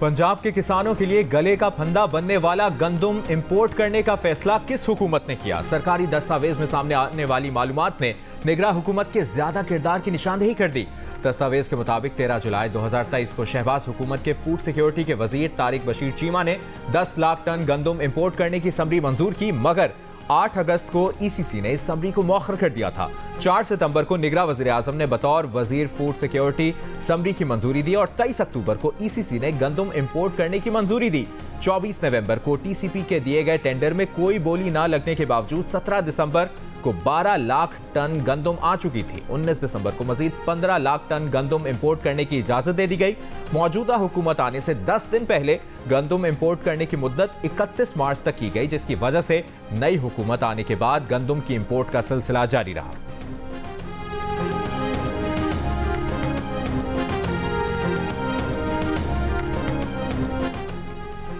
पंजाब के किसानों के लिए गले का फंदा बनने वाला गंदम इंपोर्ट करने का फैसला किस हुकूमत ने किया? सरकारी दस्तावेज में सामने आने वाली मालूमात ने निगरान हुकूमत के ज्यादा किरदार की निशानदेही कर दी। दस्तावेज के मुताबिक 13 जुलाई 2023 को शहबाज हुकूमत के फूड सिक्योरिटी के वजीर तारिक बशीर चीमा ने 10 लाख टन गंदम इंपोर्ट करने की समरी मंजूर की, मगर 8 अगस्त को ईसीसी ने इस समरी को मौखर कर दिया था। 4 सितंबर को निगरान वजीर आजम ने बतौर वजीर फूड सिक्योरिटी समरी की मंजूरी दी और 23 अक्टूबर को ईसीसी ने गंदम इंपोर्ट करने की मंजूरी दी। 24 नवंबर को टीसीपी के दिए गए टेंडर में कोई बोली न लगने के बावजूद 17 दिसंबर को 12 लाख टन गंदम आ चुकी थी। 19 दिसंबर को मजीद 15 लाख टन गंदम इंपोर्ट करने की इजाजत दे दी गई। मौजूदा हुकूमत आने से 10 दिन पहले गंदम इंपोर्ट करने की मुद्दत 31 मार्च तक की गई, जिसकी वजह से नई हुकूमत आने के बाद गंदम की इंपोर्ट का सिलसिला जारी रहा।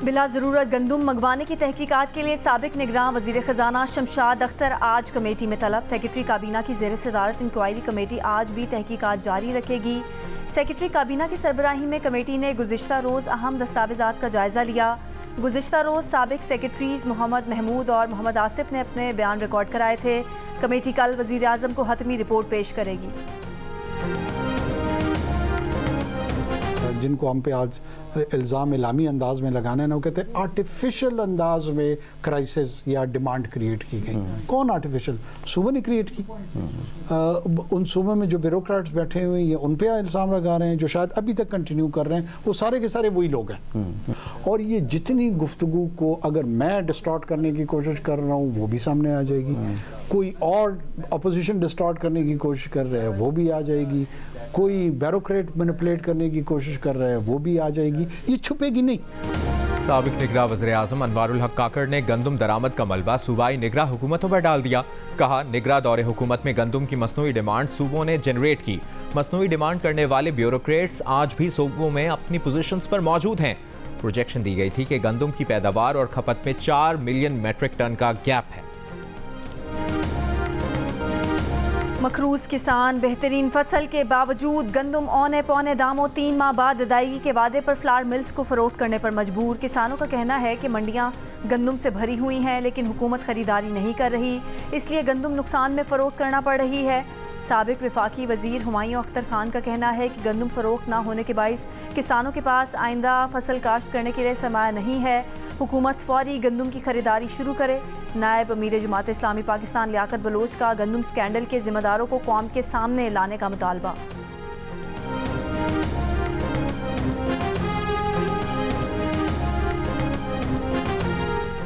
बिला ज़रूरत गंदम मंगवाने की तहकीकात के लिए साबिक निगरान वज़ीर ख़जाना शमशाद अख्तर आज कमेटी में तलब। सेक्रेटरी काबीना की ज़ेर सदारत इंक्वायरी कमेटी आज भी तहकीकात जारी रखेगी। सेक्रेटरी काबीना की सरबराही में कमेटी ने गुज़िश्ता रोज़ अहम दस्तावेज़ात का जायज़ा लिया। गुज़िश्ता रोज़ साबिक सेक्रेटरीज मोहम्मद महमूद और मोहम्मद आसिफ ने अपने बयान रिकॉर्ड कराए थे। कमेटी कल वज़ीर आज़म को हतमी रिपोर्ट पेश करेगी। जिनको हम पे आज इल्ज़ाम इलामी अंदाज में लगाना है ना, वो कहते हैं आर्टिफिशियल अंदाज में क्राइसिस या डिमांड क्रिएट की गई। कौन आर्टिफिशियल? सूबे ने क्रिएट की। उन सूबे में जो ब्यूरोक्रेट्स बैठे हुए हैं उन पे इल्ज़ाम लगा रहे हैं, जो शायद अभी तक कंटिन्यू कर रहे हैं, वो सारे के सारे वही लोग हैं। और ये जितनी गुफ्तगू को अगर मैं डिस्टॉर्ट करने की कोशिश कर रहा हूँ वो भी सामने आ जाएगी, कोई और अपोजिशन डिस्टॉर्ट करने की कोशिश कर रहा है वो भी आ जाएगी, कोई ब्यूरोक्रेट मैनिपुलेट करने की कोशिश कर रहा है वो भी आ जाएगी, ये छुपेगी नहीं। साबिक निगरान वज़ीर आज़म अनवारुल हक काकड़ ने गंदम दरामद का मलबा सूबाई निगरान हुकूमतों पर डाल दिया। कहा, निगरान दौरे हुकूमत में गंदम की मसनूई डिमांड सूबों ने जनरेट की। मसनूई डिमांड करने वाले ब्यूरोक्रेट्स आज भी सूबों में अपनी पोजीशंस पर मौजूद हैं। प्रोजेक्शन दी गई थी कि गंदम की पैदावार और खपत में 4 मिलियन मेट्रिक टन का गैप है। मखरूज किसान बेहतरीन फसल के बावजूद गंदम औने पौने दामों 3 माह बाद अदायगी के वादे पर फ्लावर मिल्स को फरोख्त करने पर मजबूर। किसानों का कहना है कि मंडियां गंदम से भरी हुई हैं, लेकिन हुकूमत खरीदारी नहीं कर रही, इसलिए गंदम नुकसान में फरोख्त करना पड़ रही है। साबिक वफाकी वजीर हुमायूं अख्तर खान का कहना है कि गंदम फरोख्त ना होने के बाइस किसानों के पास आइंदा फसल काश्त करने के लिए सरमाया नहीं है। हुकूमत फौरी गंदम की खरीदारी शुरू करे। नायब अमीर जमात इस्लामी पाकिस्तान लियाकत बलोच का गंदम स्कैंडल के जिम्मेदारों को कौम के सामने लाने का मुतालबा।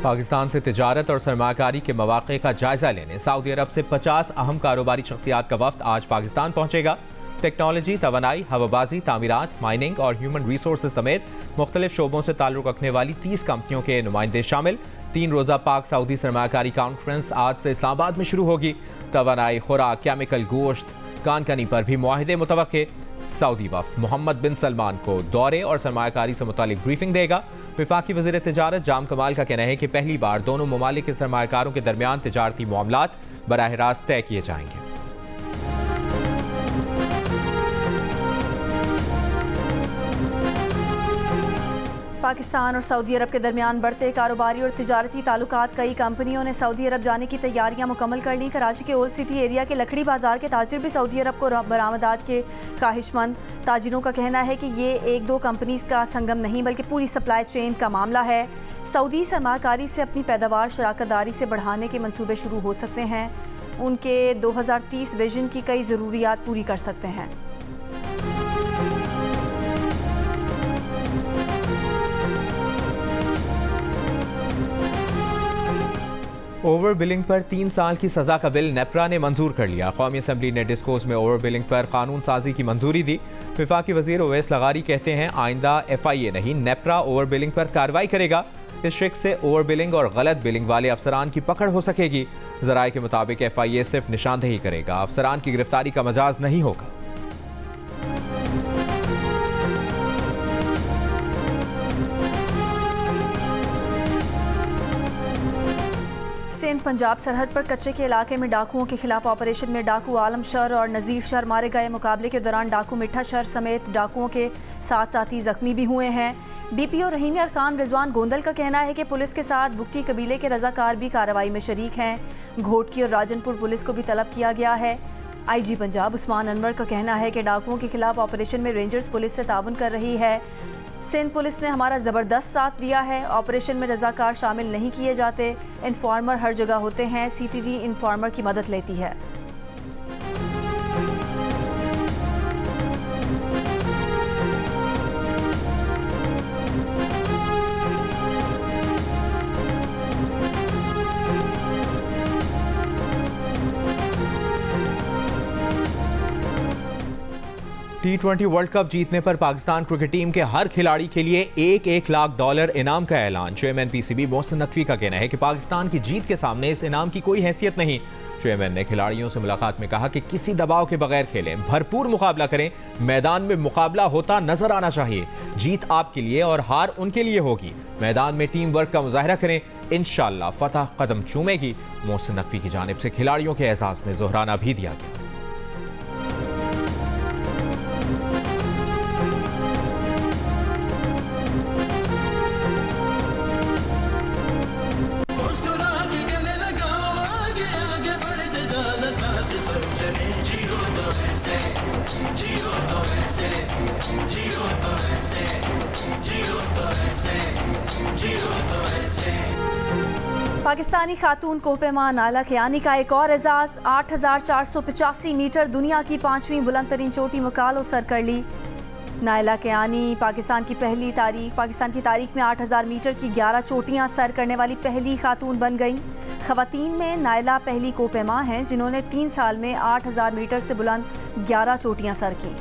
पाकिस्तान से तिजारत और सरमाकारी के मौक़े का जायजा लेने सऊदी अरब से 50 अहम कारोबारी शख्सियात का वफ्द आज पाकिस्तान पहुंचेगा। टेक्नोलॉजी, तवानाई, हवाबाजी, तामीरात, माइनिंग और ह्यूमन रिसोर्सेज समेत मुख्तलिफ शोबों से ताल्लुक़ रखने वाली 30 कंपनियों के नुमाइंदे शामिल। 3 रोज़ा पाक सऊदी सरमाकारी कॉन्फ्रेंस आज से इस्लामाबाद में शुरू होगी। तवानाई, खुराक, केमिकल, गोश्त, कानकनी पर भी मुआहिदे मुतवक्के। सऊदी वफ्द मोहम्मद बिन सलमान को दौरे और सरमाकारी से मुतालिक ब्रीफिंग देगा। वफाकी वज़ीर तिजारत जाम कमाल का कहना है कि पहली बार दोनों ममालिक के सरमाकारों के दरमियान तिजारती मामलात बराह रास्त तय किए जाएंगे। पाकिस्तान और सऊदी अरब के दरमियान बढ़ते कारोबारी और तिजारती ताल्लुकात, कई कंपनियों ने सऊदी अरब जाने की तैयारियां मुकम्मल कर ली। कराची के ओल्ड सिटी एरिया के लकड़ी बाजार के ताजिर भी सऊदी अरब को बरामदात के ख्वाहिशमंद। ताजिरों का कहना है कि ये 1-2 कंपनीज का संगम नहीं बल्कि पूरी सप्लाई चेन का मामला है। सऊदी सरमाकारी से अपनी पैदावार शराकतदारी से बढ़ाने के मंसूबे शुरू हो सकते हैं। उनके 2030 विजन की कई ज़रूरियात पूरी कर सकते हैं। ओवर बिलिंग पर 3 साल की सजा का बिल नेपरा ने मंजूर कर लिया। कौमी असम्बली ने डिस्कोर्स में ओवर बिलिंग पर कानून साजी की मंजूरी दी। वफाकी वजीर ओवैस लगारी कहते हैं, आइंदा FIA नहीं नेपरा ओवर बिलिंग पर कार्रवाई करेगा। इस शिक से ओवर बिलिंग और गलत बिलिंग वाले अफसरान की पकड़ हो सकेगी। जराए के मुताबिक FIA सिर्फ निशानदेही करेगा, अफसरान की गिरफ्तारी का मजाज नहीं होगा। सिंध पंजाब सरहद पर कच्चे के इलाके में डाकुओं के खिलाफ ऑपरेशन में डाकू आलम शर और नज़ीर शर मारे गए। मुकाबले के दौरान डाकू मिठा शर समेत डाकुओं के 7 साथी जख्मी भी हुए हैं। बीपीओ रहीमी अरकान रिजवान गोंदल का कहना है कि पुलिस के साथ बुगटी कबीले के रजाकार भी कार्रवाई में शरीक हैं। घोटकी और राजनपुर पुलिस को भी तलब किया गया है। आईजी पंजाब उस्मान अनवर का कहना है कि डाकुओं के खिलाफ ऑपरेशन में रेंजर्स पुलिस से ताउन कर रही है। सिंध पुलिस ने हमारा ज़बरदस्त साथ दिया है। ऑपरेशन में रजाकार शामिल नहीं किए जाते। इन्फॉर्मर हर जगह होते हैं। सीटीडी इन्फॉर्मर की मदद लेती है। T20 वर्ल्ड कप जीतने पर पाकिस्तान क्रिकेट टीम के हर खिलाड़ी के लिए $1 लाख इनाम का ऐलान। चेयरमैन पीसीबी मोहसिन नकवी का कहना है कि पाकिस्तान की जीत के सामने इस इनाम की कोई हैसियत नहीं। चेयरमैन ने खिलाड़ियों से मुलाकात में कहा कि किसी दबाव के बगैर खेलें, भरपूर मुकाबला करें, मैदान में मुकाबला होता नजर आना चाहिए। जीत आपके लिए और हार उनके लिए होगी। मैदान में टीम वर्क का मुजाहरा करें, इंशाअल्लाह फतह कदम चूमेगी। मोहसिन नकवी की जानिब से खिलाड़ियों के एजाज में जोहराना भी दिया गया। पाकिस्तानी खातून कोहपेमा नायला कियानी का एक और एजाज। 8,485 मीटर दुनिया की 5वीं बुलंद तरीन चोटी मुकालो सर कर ली। नायला कियानी पाकिस्तान की तारीख में 8,000 मीटर की 11 चोटियां सर करने वाली पहली खातून बन गईं। खवातीन में नायला पहली कोहपेमा हैं जिन्होंने 3 साल में 8,000 मीटर से बुलंद 11 चोटियां सर की।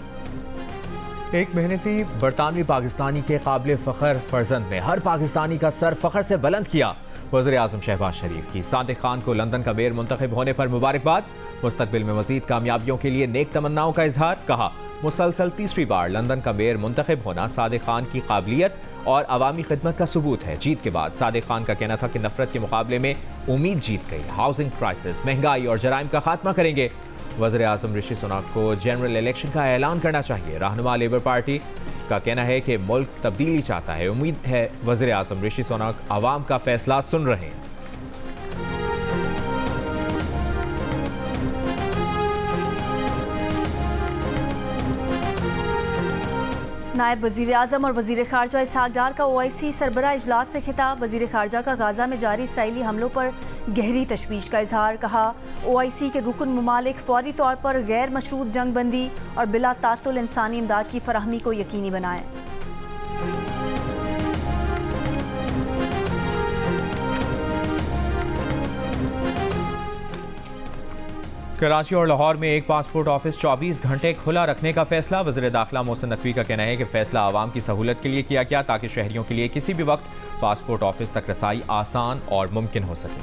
एक मेहनती बरतानवी पाकिस्तानी के काबिल फ़ख्र फर्जंद ने हर पाकिस्तानी का सर फ़ख्र से बुलंद किया। वज़ीर आज़म शहबाज शरीफ की सादिक खान को लंदन का मेयर मुंतखब होने पर मुबारकबाद। मुस्तकबिल में मज़ीद कामयाबियों के लिए नेक तमन्नाओं का इजहार। कहा, मुसलसल तीसरी बार लंदन का मेयर मुंतखब होना सादिक खान की काबिलियत और अवामी खिदमत का सबूत है। जीत के बाद सादिक खान का कहना था कि नफरत के मुकाबले में उम्मीद जीत गई। हाउसिंग क्राइसिस, महंगाई और जराइम का खात्मा करेंगे। वज़ीर आज़म ऋषि सुनाक को जनरल इलेक्शन का ऐलान करना चाहिए। रहनुमा लेबर पार्टी का कहना है कि मुल्क तब्दीली चाहता है। उम्मीद है वज़ीर आज़म ऋषि सुनाक आवाम का फैसला सुन रहे हैं। नायब वज़ीर आज़म और वज़ीर ख़ारजा इसहाक डार का OIC सरबराह इजलास से खिताब। वज़ीर ख़ारजा का गाज़ा में जारी इसराइली हमलों पर गहरी तशवीश का इजहार। कहा, OIC के रुकन ममालिक फौरी तौर पर गैर मशरूत जंग बंदी और बिला तातुल इंसानी इमदाद की फराहमी को यकीनी बनाएं। कराची और लाहौर में एक पासपोर्ट ऑफिस 24 घंटे खुला रखने का फैसला। वज़ीर दाखिला मोहसिन नकवी का कहना है कि फैसला आवाम की सहूलत के लिए किया गया ताकि शहरियों के लिए किसी भी वक्त पासपोर्ट ऑफिस तक रसाई आसान और मुमकिन हो सके।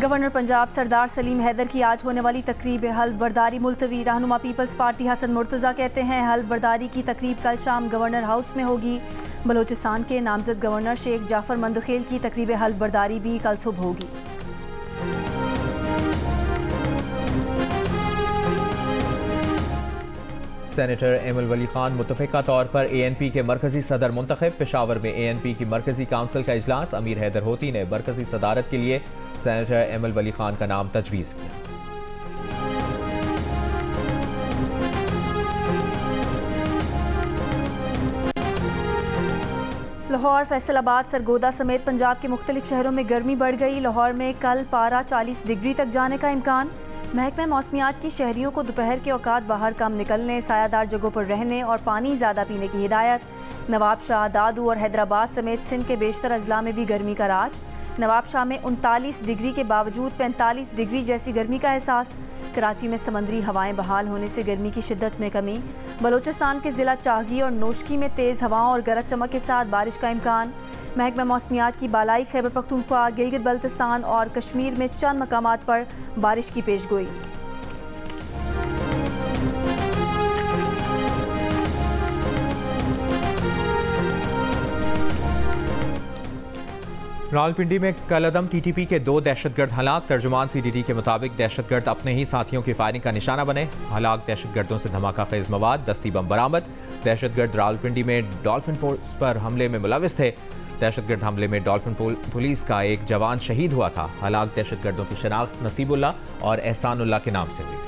गवर्नर पंजाब सरदार सलीम हैदर की आज होने वाली तकरीब हल्फ बर्दारी मुलतवी। रहनुमा पीपल्स पार्टी हसन मुर्तज़ा कहते हैं हल्फ बर्दारी की तकरीब कल शाम गवर्नर हाउस में होगी। बलोचिस्तान के नामजद गवर्नर शेख जाफर मंदखेल की तकरीब हल्फ बर्दारी भी कल सुबह होगी। सेनेटर एमल वली खान मुतफ़िका तौर पर ANP के मरकजी सदर मुंतखब। पेशावर में ANP की मरकजी काउंसिल का इजलास। अमीर हैदर होती ने मरकजी सदारत के लिए सेनेटर एमल वली खान का नाम तजवीज़ किया। लाहौर, फैसलाबाद, सरगोदा समेत पंजाब के मुख्तलिफ शहरों में गर्मी बढ़ गई। लाहौर में कल पारा 40 डिग्री तक जाने का इम्कान। महकमा मौसमियात की शहरियों को दोपहर के औकात बाहर कम निकलने, सायादार जगहों पर रहने और पानी ज़्यादा पीने की हिदायत। नवाबशाह, दादू और हैदराबाद समेत सिंध के बेशतर अजला में भी गर्मी का राज। नवाबशाह में 39 डिग्री के बावजूद 45 डिग्री जैसी गर्मी का एहसास। कराची में समंदरी हवाएं बहाल होने से गर्मी की शिद्दत में कमी। बलोचिस्तान के ज़िला चाहगी और नोशकी में तेज़ हवाओं और गरज चमक के साथ बारिश का इम्कान। महकमा मौसमियात की बालाई खैबर पख्तूनख्वा, गिलगित बल्तिस्तान और कश्मीर में चंद मकामात पर बारिश की पेशगोई। रावलपिंडी में कलअदम टीटीपी के 2 दहशतगर्द हलाक। तर्जुमान सीटीटी के मुताबिक दहशतगर्द अपने ही साथियों की फायरिंग का निशाना बने। हलाक दहशतगर्दों से धमाका खेज मवाद, दस्ती बम बरामद। दहशतगर्द रावलपिंडी में डॉल्फिन पोस्ट पर हमले में मुलविस थे। दहशतगर्द हमले में डॉल्फिन पुलिस का एक जवान शहीद हुआ था। हलाक दहशतगर्दों की शनाख्त नसीबुल्ला और एहसानुल्लाह के नाम से हुई।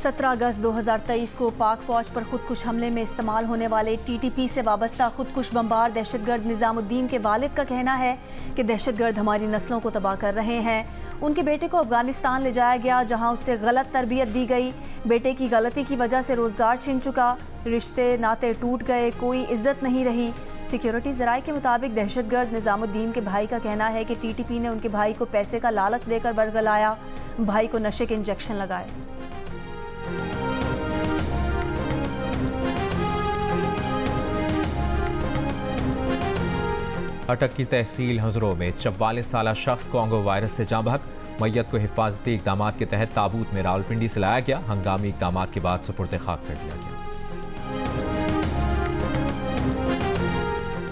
17 अगस्त 2023 को पाक फौज पर खुदकुश हमले में इस्तेमाल होने वाले टीटीपी से वाबस्ता खुदकुश बमबार दहशतगर्द निजामुद्दीन के वालिद का कहना है कि दहशतगर्द हमारी नस्लों को तबाह कर रहे हैं। उनके बेटे को अफगानिस्तान ले जाया गया, जहां उसे गलत तरबियत दी गई। बेटे की गलती की वजह से रोजगार छिन चुका, रिश्ते नाते टूट गए, कोई इज्जत नहीं रही। सिक्योरिटी ज़राए के मुताबिक दहशतगर्द निजामुद्दीन के भाई का कहना है कि टीटीपी ने उनके भाई को पैसे का लालच देकर बरगलाया, भाई को नशे के इंजेक्शन लगाए। अटक की तहसील हजरों में 44 साला शख्स कोंगो वायरस से जाँ बहक। मैयत को हिफाजती इकदाम के तहत ताबूत में रावलपिंडी से लाया गया। हंगामी इकदाम के बाद सुपुर्द खाक कर दिया गया।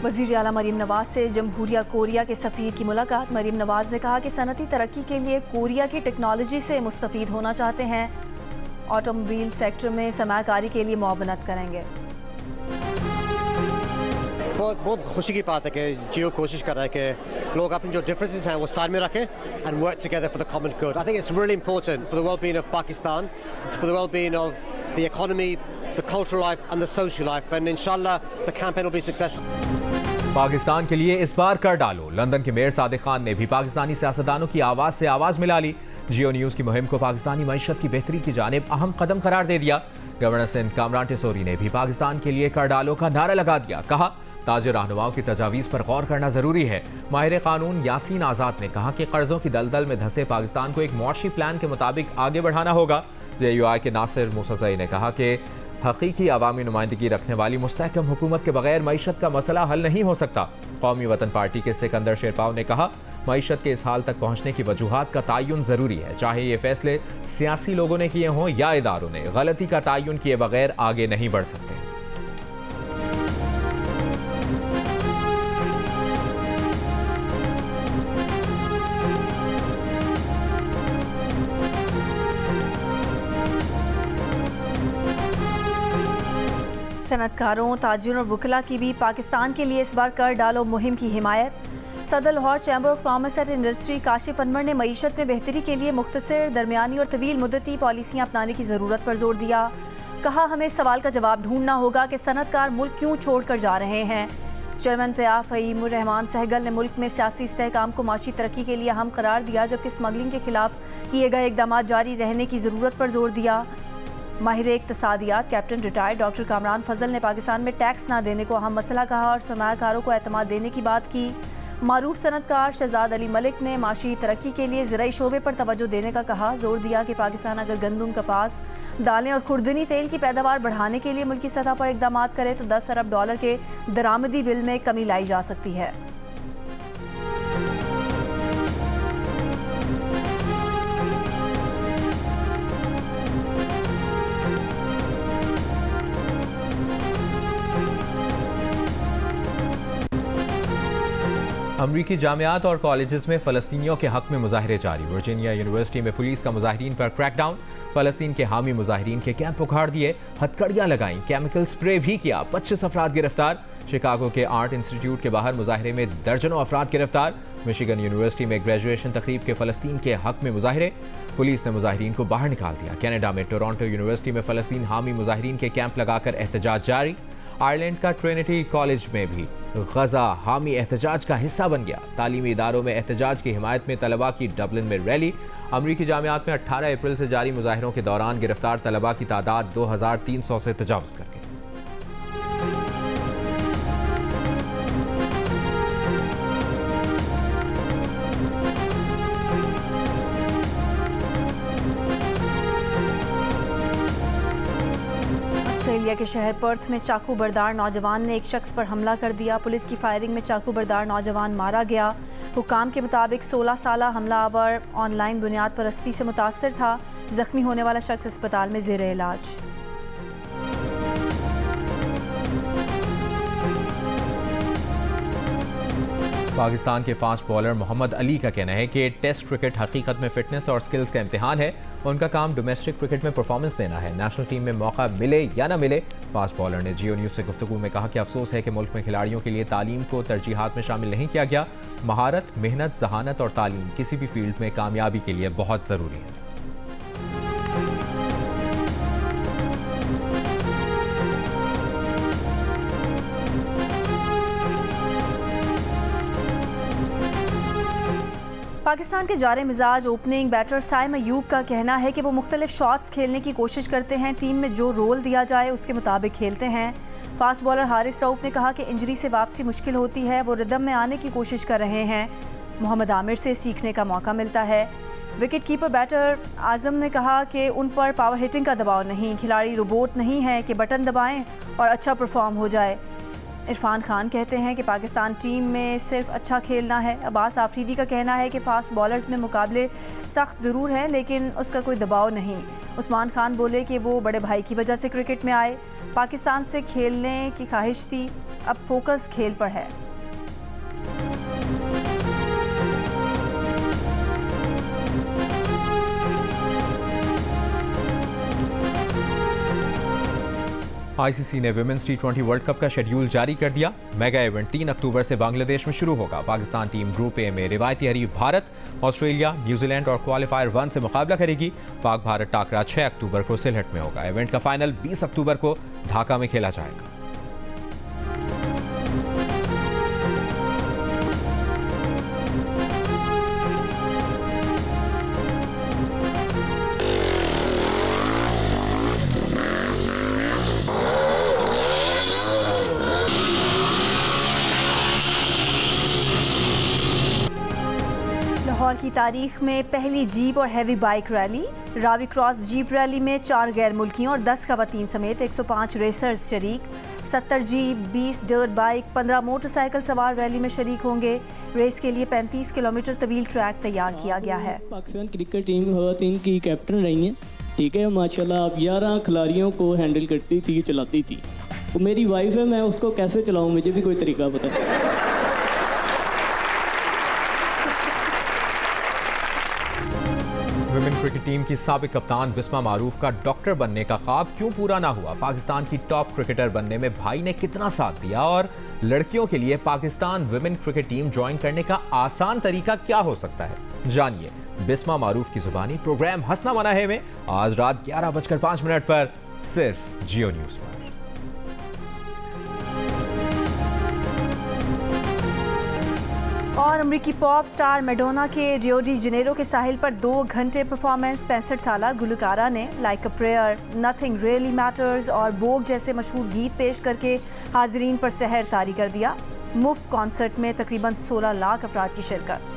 वज़ीर आला मरीम नवाज से जमहूरिया कोरिया के सफ़ीर की मुलाकात। मरीम नवाज ने कहा कि सनती तरक्की के लिए कोरिया की टेक्नोलॉजी से मुस्तफ़ीद होना चाहते हैं। ऑटोमोबाइल सेक्टर में सरमायाकारी के लिए मुआवनत करेंगे। बहुत खुशी की बात है कि जियो कोशिश कर रहा है कि लोग अपनी जो डिफरेंसेस हैं वो साइड में रखें and work together for the common good. I think it's really important for the wellbeing of Pakistan, for the wellbeing of the economy, the cultural life and the social life, and इंशाल्लाह the campaign will be successful. Pakistan के लिए इस बार कर डालो। London के mayor Sadiq Khan ने भी पाकिस्तानी सियासतदानों की आवाज़ से आवाज़ मिला ली। जियो न्यूज़ की मुहिम को पाकिस्तानी मईशत की बेहतरी की जानिब अहम कदम करार दे दिया। गवर्नर सिंध कामरान टिसोरी ने भी पाकिस्तान के लिए कर डालो का नारा लगा दिया। कहा, ताजिर रहनुमाओं की तजावीज़ पर गौर करना ज़रूरी है। माहिर कानून यासीन आज़ाद ने कहा कि कर्ज़ों की दलदल में धंसे पाकिस्तान को एक मुआशी प्लान के मुताबिक आगे बढ़ाना होगा। JUI के नासिर मूसज़ई ने कहा कि हकीकी अवामी नुमाइंदगी रखने वाली मुस्तहकम हुकूमत के बगैर मईशत का मसला हल नहीं हो सकता। कौमी वतन पार्टी के सिकंदर शेरपाव ने कहा, मईशत के इस हाल तक पहुँचने की वजूहात का तयन ज़रूरी है। चाहे ये फैसले सियासी लोगों ने किए हों या इदारों ने, गलती का तयन किए बगैर आगे नहीं बढ़ सकते। सनतकारों, ताजिरों और वकला की भी पाकिस्तान के लिए इस बार कर डालो मुहिम की हिमायत। सदर Lahore chamber of commerce and industry Kashif Anwar ने मईशत में बेहतरी के लिए मुख्तसर, दरमियानी और तवील मुद्दती पॉलिसियाँ अपनाने की ज़रूरत पर जोर दिया। कहा, हमें इस सवाल का जवाब ढूंढना होगा कि सनतकार मुल्क क्यों छोड़ कर जा रहे हैं। चेयरमैन PIA फ़हीमुर रहमान सहगल ने मुल्क में सियासी इस्तेहकाम को माशी तरक्की के लिए अहम करार दिया, जबकि स्मगलिंग के खिलाफ किए गए इकदाम जारी रहने की ज़रूरत पर जोर दिया। माहिर इक़्तिसादियात कैप्टन रिटायर्ड डॉक्टर कामरान फजल ने पाकिस्तान में टैक्स ना देने को अहम मसला कहा और सरमायाकारों को एतमाद देने की बात की। मारूफ सनतकार शहजाद अली मलिक ने माशी तरक्की के लिए ज़राई शोबे पर तवज्जो देने का कहा। जोर दिया कि पाकिस्तान अगर गंदम, कपास, दालें और खुर्दनी तेल की पैदावार बढ़ाने के लिए मुल्की सतह पर इकदाम करे तो $10 अरब के दरामदी बिल में कमी लाई जा सकती है। अमरीकी जामियात और कॉलेजेस में फ़लस्तीनियों के हक में मुजाहरे जारी। वर्जीनिया यूनिवर्सिटी में पुलिस का मुजाहिरीन पर क्रैकडाउन। फ़लस्तीन के हामी मुजाहिरीन के कैंप उखाड़ दिए, हथकड़ियाँ लगाईं, केमिकल स्प्रे भी किया। 25 अफराद गिरफ्तार। शिकागो के आर्ट इंस्टीट्यूट के बाहर मुजाहरे में दर्जनों अफराद गिरफ्तार। मिशिगन यूनिवर्सिटी में ग्रेजुएशन तकरीब के फ़लस्तीन के हक में मुजाहरे, पुलिस ने मुजाहिरीन को बाहर निकाल दिया। कनाडा में टोरंटो यूनिवर्सिटी में फ़लस्तीन हामी मुजाहिरीन के कैंप लगाकर एहतजाज जारी। आयरलैंड का ट्रिनिटी कॉलेज में भी गजा हामी एहतजाज का हिस्सा बन गया। तालीमी इदारों में एहतजाज की हिमायत में तलबा की डबलिन में रैली। अमरीकी जामियात में 18 अप्रैल से जारी मुजाहिरों के दौरान गिरफ्तार तलबा की तादाद 2300 से तजावज़ कर गई। ऑस्ट्रेलिया के शहर पर्थ में चाकू बरदार नौजवान ने एक शख्स पर हमला कर दिया। पुलिस की फायरिंग में चाकू बरदार नौजवान मारा गया। हुकाम के मुताबिक 16 साला हमलावर ऑनलाइन बुनियाद परस्ती से मुतासर था। जख्मी होने वाला शख्स अस्पताल में ज़ेर इलाज। पाकिस्तान के फास्ट बॉलर मोहम्मद अली का कहना है कि टेस्ट क्रिकेट हकीकत में फिटनेस और स्किल्स का इम्तिहान है। उनका काम डोमेस्टिक क्रिकेट में परफॉर्मेंस देना है, नेशनल टीम में मौका मिले या ना मिले। फास्ट बॉलर ने जियो न्यूज़ से गुफ्तगू में कहा कि अफसोस है कि मुल्क में खिलाड़ियों के लिए तालीम को तरजीहात में शामिल नहीं किया गया। महारत, मेहनत, जहानत और तालीम किसी भी फील्ड में कामयाबी के लिए बहुत ज़रूरी है। पाकिस्तान के जारे मिजाज ओपनिंग बैटर साइम अयूब का कहना है कि वो मुख्तलिफ शॉट्स खेलने की कोशिश करते हैं, टीम में जो रोल दिया जाए उसके मुताबिक खेलते हैं। फास्ट बॉलर हारिस रऊफ ने कहा कि इंजरी से वापसी मुश्किल होती है, वो रिदम में आने की कोशिश कर रहे हैं। मोहम्मद आमिर से सीखने का मौका मिलता है। विकेट कीपर बैटर आजम ने कहा कि उन पर पावर हिटिंग का दबाव नहीं, खिलाड़ी रोबोट नहीं है कि बटन दबाएं और अच्छा परफॉर्म हो जाए। इरफान खान कहते हैं कि पाकिस्तान टीम में सिर्फ अच्छा खेलना है। अब्बास आफरीदी का कहना है कि फ़ास्ट बॉलर्स में मुकाबले सख्त ज़रूर हैं लेकिन उसका कोई दबाव नहीं। उस्मान खान बोले कि वो बड़े भाई की वजह से क्रिकेट में आए, पाकिस्तान से खेलने की ख्वाहिश थी, अब फोकस खेल पर है। आईसीसी ने विमेंस T20 वर्ल्ड कप का शेड्यूल जारी कर दिया। मेगा इवेंट 3 अक्टूबर से बांग्लादेश में शुरू होगा। पाकिस्तान टीम ग्रुप ए में रिवायती हरीफ भारत, ऑस्ट्रेलिया, न्यूजीलैंड और क्वालिफायर 1 से मुकाबला करेगी। पाक भारत टाकरा 6 अक्टूबर को सिलहट में होगा। इवेंट का फाइनल 20 अक्टूबर को ढाका में खेला जाएगा। लाहौर की तारीख में पहली जीप और heavy bike rally. Ravi cross jeep rally में 4 गैर मुल्कियों और 10 खवातीन समेत 105 रेसर्स शरीक। 70 जीप, 20 डर्ट बाइक, 15 मोटरसाइकिल सवार रैली में शरीक होंगे। रेस के लिए 35 किलोमीटर तवील ट्रैक तैयार किया गया है। पाकिस्तान क्रिकेट टीम खवातीन की कैप्टन रही हैं, ठीक है माशाल्लाह। आप 11 खिलाड़ियों को हैंडल करती थी, चलाती थी। तो मेरी वाइफ है, मैं उसको कैसे चलाऊँ, मुझे भी कोई तरीका पता। विमेन क्रिकेट टीम की साबिक कप्तान बिस्मा मारूफ का डॉक्टर बनने का ख्वाब क्यों पूरा ना हुआ? पाकिस्तान की टॉप क्रिकेटर बनने में भाई ने कितना साथ दिया? और लड़कियों के लिए Pakistan women cricket team join करने का आसान तरीका क्या हो सकता है? जानिए बिस्मा मारूफ की जुबानी। प्रोग्राम हंसना मना है में आज रात 11:05 पर सिर्फ जियो न्यूज पर। और अमरीकी पॉप स्टार मैडोना के रियो डी जनेरो के साहिल पर 2 घंटे परफॉर्मेंस। 65 साला गुलकारा ने like a prayer, nothing really matters और वोग जैसे मशहूर गीत पेश करके हाजिरीन पर सहर तारी कर दिया। मुफ्त कॉन्सर्ट में तकरीबन 16 लाख अफराद की शिरकत।